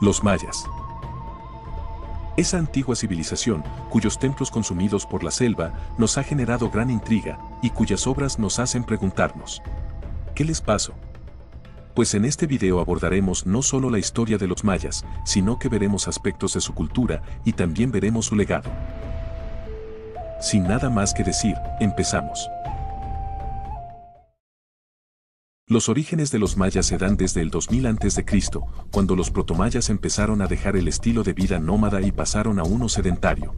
Los mayas. Esa antigua civilización, cuyos templos consumidos por la selva, nos ha generado gran intriga, y cuyas obras nos hacen preguntarnos: ¿qué les pasó? Pues en este video abordaremos no solo la historia de los mayas, sino que veremos aspectos de su cultura, y también veremos su legado. Sin nada más que decir, empezamos. Los orígenes de los mayas se dan desde el 2000 a.C., cuando los protomayas empezaron a dejar el estilo de vida nómada y pasaron a uno sedentario.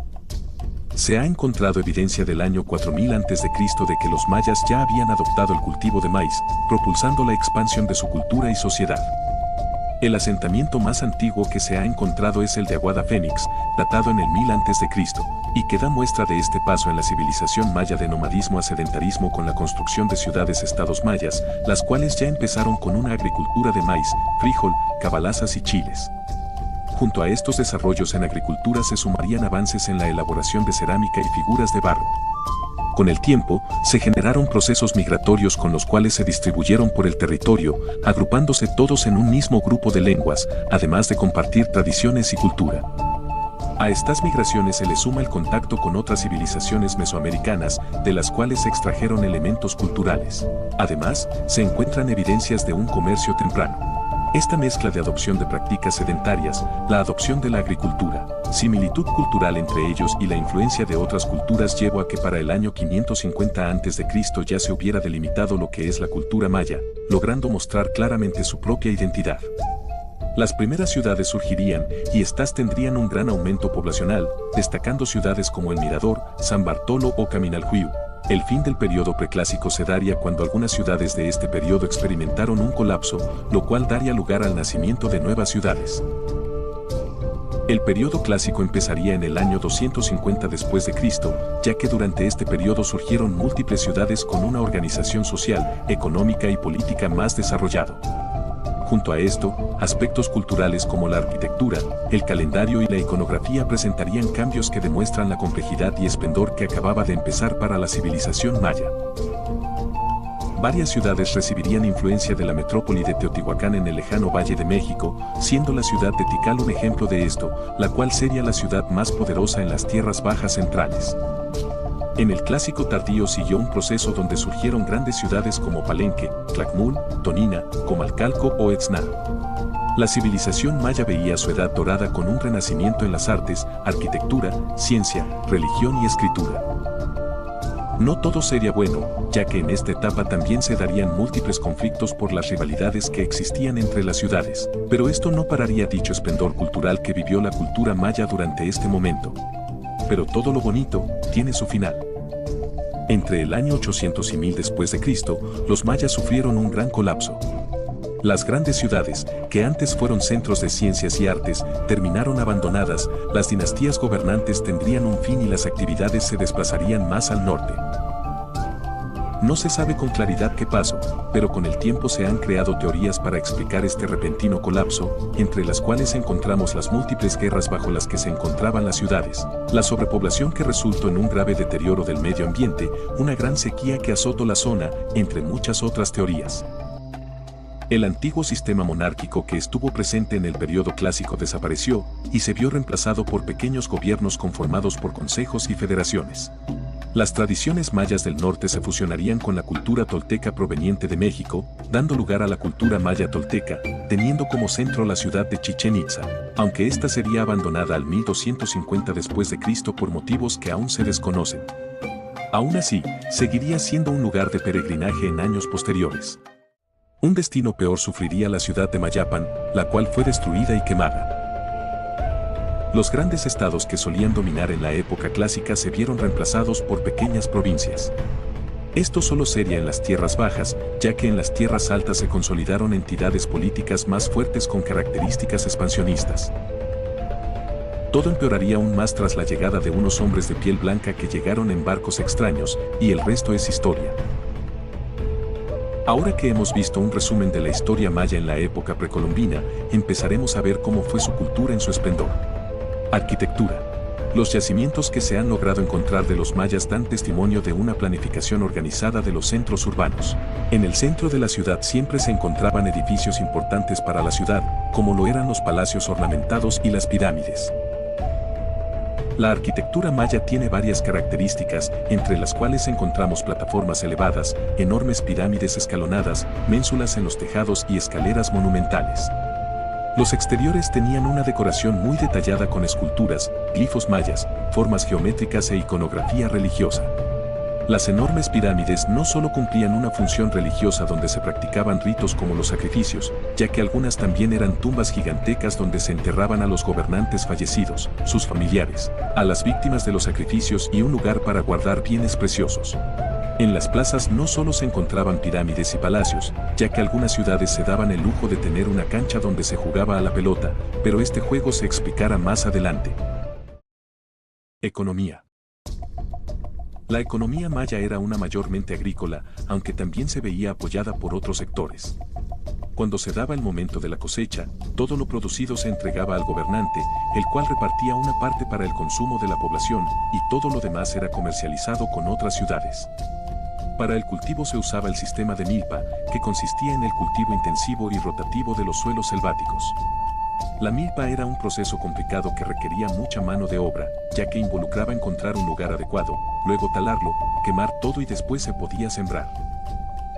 Se ha encontrado evidencia del año 4000 a.C. de que los mayas ya habían adoptado el cultivo de maíz, propulsando la expansión de su cultura y sociedad. El asentamiento más antiguo que se ha encontrado es el de Aguada Fénix, datado en el 1000 a.C., y que da muestra de este paso en la civilización maya de nomadismo a sedentarismo con la construcción de ciudades-estados mayas, las cuales ya empezaron con una agricultura de maíz, frijol, cabalazas y chiles. Junto a estos desarrollos en agricultura se sumarían avances en la elaboración de cerámica y figuras de barro. Con el tiempo, se generaron procesos migratorios con los cuales se distribuyeron por el territorio, agrupándose todos en un mismo grupo de lenguas, además de compartir tradiciones y cultura. A estas migraciones se le suma el contacto con otras civilizaciones mesoamericanas, de las cuales se extrajeron elementos culturales. Además, se encuentran evidencias de un comercio temprano. Esta mezcla de adopción de prácticas sedentarias, la adopción de la agricultura, similitud cultural entre ellos y la influencia de otras culturas llevó a que para el año 550 a.C. ya se hubiera delimitado lo que es la cultura maya, logrando mostrar claramente su propia identidad. Las primeras ciudades surgirían y estas tendrían un gran aumento poblacional, destacando ciudades como El Mirador, San Bartolo o Caminaljuiu. El fin del periodo preclásico se daría cuando algunas ciudades de este periodo experimentaron un colapso, lo cual daría lugar al nacimiento de nuevas ciudades. El periodo clásico empezaría en el año 250 después de Cristo, ya que durante este periodo surgieron múltiples ciudades con una organización social, económica y política más desarrollado. Junto a esto, aspectos culturales como la arquitectura, el calendario y la iconografía presentarían cambios que demuestran la complejidad y esplendor que acababa de empezar para la civilización maya. Varias ciudades recibirían influencia de la metrópoli de Teotihuacán en el lejano Valle de México, siendo la ciudad de Tikal un ejemplo de esto, la cual sería la ciudad más poderosa en las tierras bajas centrales. En el clásico tardío siguió un proceso donde surgieron grandes ciudades como Palenque, Tlacmul, Tonina, Comalcalco o Etzna. La civilización maya veía su edad dorada con un renacimiento en las artes, arquitectura, ciencia, religión y escritura. No todo sería bueno, ya que en esta etapa también se darían múltiples conflictos por las rivalidades que existían entre las ciudades, pero esto no pararía dicho esplendor cultural que vivió la cultura maya durante este momento. Pero todo lo bonito tiene su final. Entre el año 800 y 1000 después de Cristo, los mayas sufrieron un gran colapso. Las grandes ciudades, que antes fueron centros de ciencias y artes, terminaron abandonadas, las dinastías gobernantes tendrían un fin y las actividades se desplazarían más al norte. No se sabe con claridad qué pasó, pero con el tiempo se han creado teorías para explicar este repentino colapso, entre las cuales encontramos las múltiples guerras bajo las que se encontraban las ciudades, la sobrepoblación que resultó en un grave deterioro del medio ambiente, una gran sequía que azotó la zona, entre muchas otras teorías. El antiguo sistema monárquico que estuvo presente en el periodo clásico desapareció y se vio reemplazado por pequeños gobiernos conformados por consejos y federaciones. Las tradiciones mayas del norte se fusionarían con la cultura tolteca proveniente de México, dando lugar a la cultura maya tolteca, teniendo como centro la ciudad de Chichén Itzá, aunque esta sería abandonada al 1250 después de Cristo por motivos que aún se desconocen. Aún así, seguiría siendo un lugar de peregrinaje en años posteriores. Un destino peor sufriría la ciudad de Mayapan, la cual fue destruida y quemada. Los grandes estados que solían dominar en la época clásica se vieron reemplazados por pequeñas provincias. Esto solo sería en las tierras bajas, ya que en las tierras altas se consolidaron entidades políticas más fuertes con características expansionistas. Todo empeoraría aún más tras la llegada de unos hombres de piel blanca que llegaron en barcos extraños, y el resto es historia. Ahora que hemos visto un resumen de la historia maya en la época precolombina, empezaremos a ver cómo fue su cultura en su esplendor. Arquitectura. Los yacimientos que se han logrado encontrar de los mayas dan testimonio de una planificación organizada de los centros urbanos. En el centro de la ciudad siempre se encontraban edificios importantes para la ciudad, como lo eran los palacios ornamentados y las pirámides. La arquitectura maya tiene varias características, entre las cuales encontramos plataformas elevadas, enormes pirámides escalonadas, ménsulas en los tejados y escaleras monumentales. Los exteriores tenían una decoración muy detallada con esculturas, glifos mayas, formas geométricas e iconografía religiosa. Las enormes pirámides no solo cumplían una función religiosa donde se practicaban ritos como los sacrificios, ya que algunas también eran tumbas gigantescas donde se enterraban a los gobernantes fallecidos, sus familiares, a las víctimas de los sacrificios y un lugar para guardar bienes preciosos. En las plazas no solo se encontraban pirámides y palacios, ya que algunas ciudades se daban el lujo de tener una cancha donde se jugaba a la pelota, pero este juego se explicará más adelante. Economía. La economía maya era una mayormente agrícola, aunque también se veía apoyada por otros sectores. Cuando se daba el momento de la cosecha, todo lo producido se entregaba al gobernante, el cual repartía una parte para el consumo de la población, y todo lo demás era comercializado con otras ciudades. Para el cultivo se usaba el sistema de milpa, que consistía en el cultivo intensivo y rotativo de los suelos selváticos. La milpa era un proceso complicado que requería mucha mano de obra, ya que involucraba encontrar un lugar adecuado, luego talarlo, quemar todo y después se podía sembrar.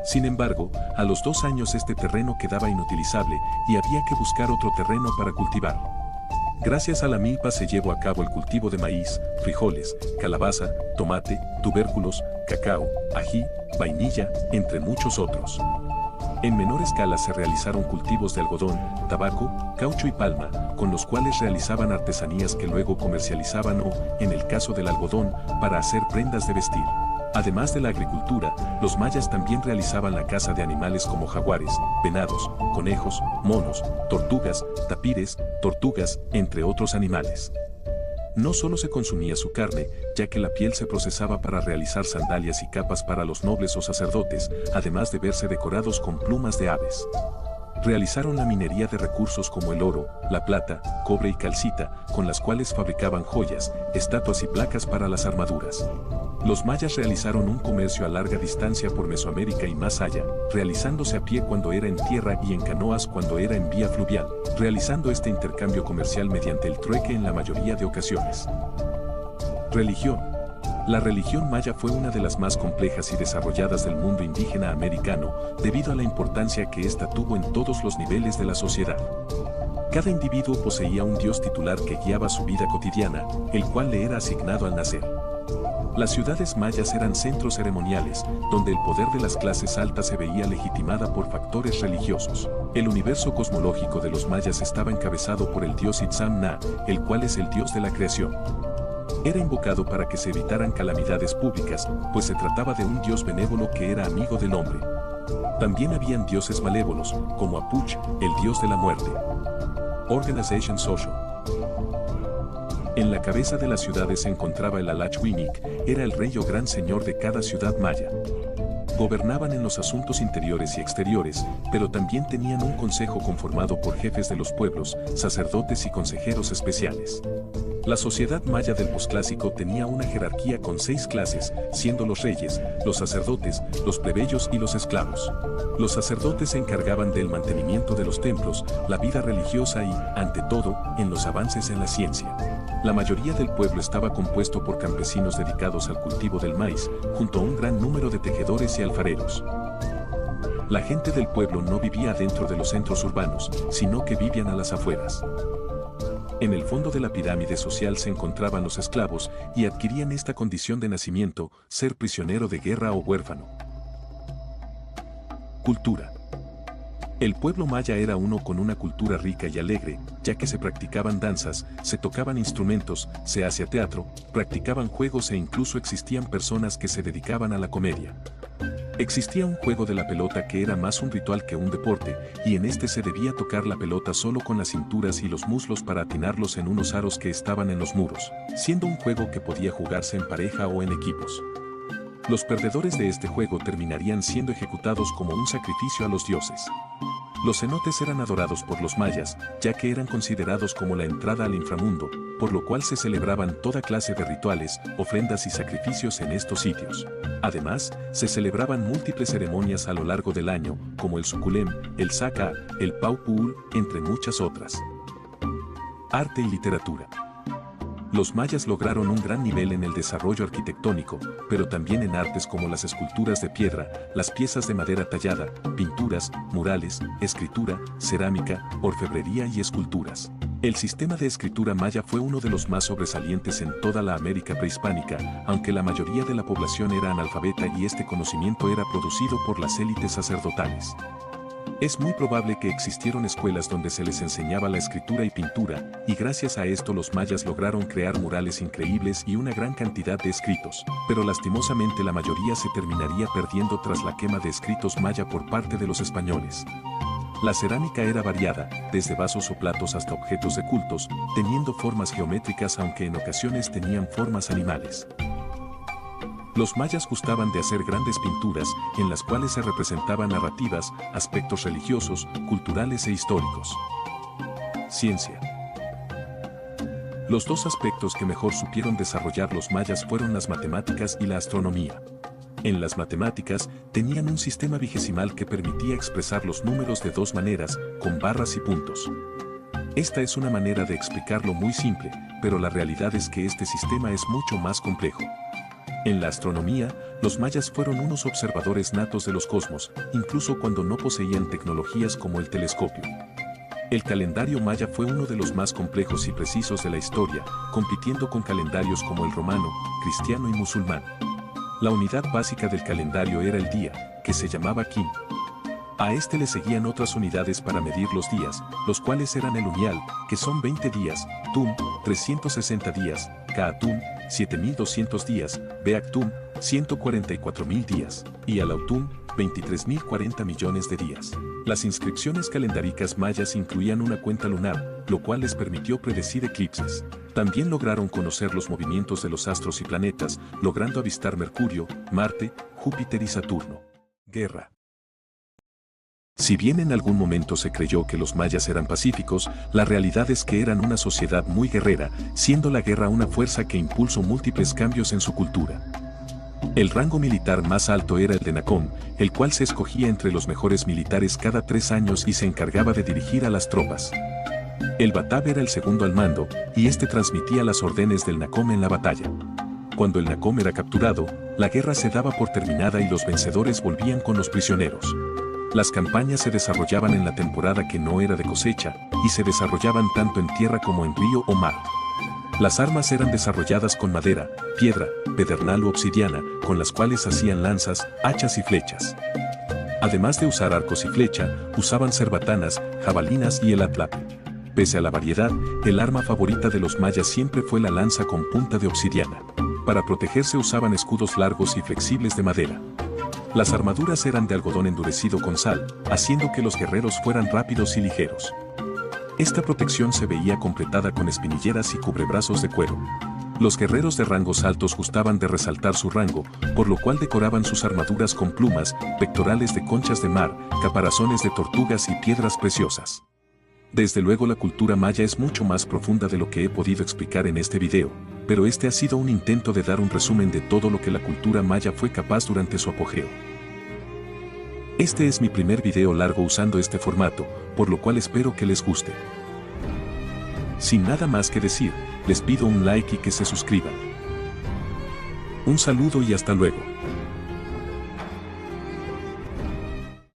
Sin embargo, a los 2 años este terreno quedaba inutilizable y había que buscar otro terreno para cultivar. Gracias a la milpa se llevó a cabo el cultivo de maíz, frijoles, calabaza, tomate, tubérculos, cacao, ají, vainilla, entre muchos otros. En menor escala se realizaron cultivos de algodón, tabaco, caucho y palma, con los cuales realizaban artesanías que luego comercializaban o, en el caso del algodón, para hacer prendas de vestir. Además de la agricultura, los mayas también realizaban la caza de animales como jaguares, venados, conejos, monos, tortugas, tapires, tortugas, entre otros animales. No solo se consumía su carne, ya que la piel se procesaba para realizar sandalias y capas para los nobles o sacerdotes, además de verse decorados con plumas de aves. Realizaron la minería de recursos como el oro, la plata, cobre y calcita, con las cuales fabricaban joyas, estatuas y placas para las armaduras. Los mayas realizaron un comercio a larga distancia por Mesoamérica y más allá, realizándose a pie cuando era en tierra y en canoas cuando era en vía fluvial, realizando este intercambio comercial mediante el trueque en la mayoría de ocasiones. Religión. La religión maya fue una de las más complejas y desarrolladas del mundo indígena americano, debido a la importancia que ésta tuvo en todos los niveles de la sociedad. Cada individuo poseía un dios titular que guiaba su vida cotidiana, el cual le era asignado al nacer. Las ciudades mayas eran centros ceremoniales, donde el poder de las clases altas se veía legitimada por factores religiosos. El universo cosmológico de los mayas estaba encabezado por el dios Itzamna, el cual es el dios de la creación. Era invocado para que se evitaran calamidades públicas, pues se trataba de un dios benévolo que era amigo del hombre. También habían dioses malévolos, como Apuch, el dios de la muerte. Organization Social. En la cabeza de las ciudades se encontraba el Alachwinik, era el rey o gran señor de cada ciudad maya. Gobernaban en los asuntos interiores y exteriores, pero también tenían un consejo conformado por jefes de los pueblos, sacerdotes y consejeros especiales. La sociedad maya del posclásico tenía una jerarquía con 6 clases, siendo los reyes, los sacerdotes, los plebeyos y los esclavos. Los sacerdotes se encargaban del mantenimiento de los templos, la vida religiosa y, ante todo, en los avances en la ciencia. La mayoría del pueblo estaba compuesto por campesinos dedicados al cultivo del maíz, junto a un gran número de tejedores y alfareros. La gente del pueblo no vivía dentro de los centros urbanos, sino que vivían a las afueras. En el fondo de la pirámide social se encontraban los esclavos y adquirían esta condición de nacimiento, ser prisionero de guerra o huérfano. Cultura. El pueblo maya era uno con una cultura rica y alegre, ya que se practicaban danzas, se tocaban instrumentos, se hacía teatro, practicaban juegos e incluso existían personas que se dedicaban a la comedia. Existía un juego de la pelota que era más un ritual que un deporte, y en este se debía tocar la pelota solo con las cinturas y los muslos para atinarlos en unos aros que estaban en los muros, siendo un juego que podía jugarse en pareja o en equipos. Los perdedores de este juego terminarían siendo ejecutados como un sacrificio a los dioses. Los cenotes eran adorados por los mayas, ya que eran considerados como la entrada al inframundo, por lo cual se celebraban toda clase de rituales, ofrendas y sacrificios en estos sitios. Además, se celebraban múltiples ceremonias a lo largo del año, como el Suculem, el Saka, el Pau Pul, entre muchas otras. Arte y literatura. Los mayas lograron un gran nivel en el desarrollo arquitectónico, pero también en artes como las esculturas de piedra, las piezas de madera tallada, pinturas, murales, escritura, cerámica, orfebrería y esculturas. El sistema de escritura maya fue uno de los más sobresalientes en toda la América prehispánica, aunque la mayoría de la población era analfabeta y este conocimiento era producido por las élites sacerdotales. Es muy probable que existieron escuelas donde se les enseñaba la escritura y pintura, y gracias a esto los mayas lograron crear murales increíbles y una gran cantidad de escritos, pero lastimosamente la mayoría se terminaría perdiendo tras la quema de escritos maya por parte de los españoles. La cerámica era variada, desde vasos o platos hasta objetos de cultos, teniendo formas geométricas aunque en ocasiones tenían formas animales. Los mayas gustaban de hacer grandes pinturas, en las cuales se representaban narrativas, aspectos religiosos, culturales e históricos. Ciencia. Los dos aspectos que mejor supieron desarrollar los mayas fueron las matemáticas y la astronomía. En las matemáticas, tenían un sistema vigesimal que permitía expresar los números de dos maneras, con barras y puntos. Esta es una manera de explicarlo muy simple, pero la realidad es que este sistema es mucho más complejo. En la astronomía, los mayas fueron unos observadores natos de los cosmos, incluso cuando no poseían tecnologías como el telescopio. El calendario maya fue uno de los más complejos y precisos de la historia, compitiendo con calendarios como el romano, cristiano y musulmán. La unidad básica del calendario era el día, que se llamaba kin. A este le seguían otras unidades para medir los días, los cuales eran el unyal, que son 20 días, tum, 360 días, kaatum, 7.200 días, beactum, 144.000 días, y alautum, 23.040 millones de días. Las inscripciones calendáricas mayas incluían una cuenta lunar, lo cual les permitió predecir eclipses. También lograron conocer los movimientos de los astros y planetas, logrando avistar Mercurio, Marte, Júpiter y Saturno. Guerra. Si bien en algún momento se creyó que los mayas eran pacíficos, la realidad es que eran una sociedad muy guerrera, siendo la guerra una fuerza que impulsó múltiples cambios en su cultura. El rango militar más alto era el de Nacón, el cual se escogía entre los mejores militares cada 3 años y se encargaba de dirigir a las tropas. El Batab era el segundo al mando, y este transmitía las órdenes del Nacom en la batalla. Cuando el Nacom era capturado, la guerra se daba por terminada y los vencedores volvían con los prisioneros. Las campañas se desarrollaban en la temporada que no era de cosecha, y se desarrollaban tanto en tierra como en río o mar. Las armas eran desarrolladas con madera, piedra, pedernal o obsidiana, con las cuales hacían lanzas, hachas y flechas. Además de usar arcos y flecha, usaban cerbatanas, jabalinas y el atlape. Pese a la variedad, el arma favorita de los mayas siempre fue la lanza con punta de obsidiana. Para protegerse usaban escudos largos y flexibles de madera. Las armaduras eran de algodón endurecido con sal, haciendo que los guerreros fueran rápidos y ligeros. Esta protección se veía completada con espinilleras y cubrebrazos de cuero. Los guerreros de rangos altos gustaban de resaltar su rango, por lo cual decoraban sus armaduras con plumas, pectorales de conchas de mar, caparazones de tortugas y piedras preciosas. Desde luego la cultura maya es mucho más profunda de lo que he podido explicar en este video, pero este ha sido un intento de dar un resumen de todo lo que la cultura maya fue capaz durante su apogeo. Este es mi primer video largo usando este formato, por lo cual espero que les guste. Sin nada más que decir, les pido un like y que se suscriban. Un saludo y hasta luego.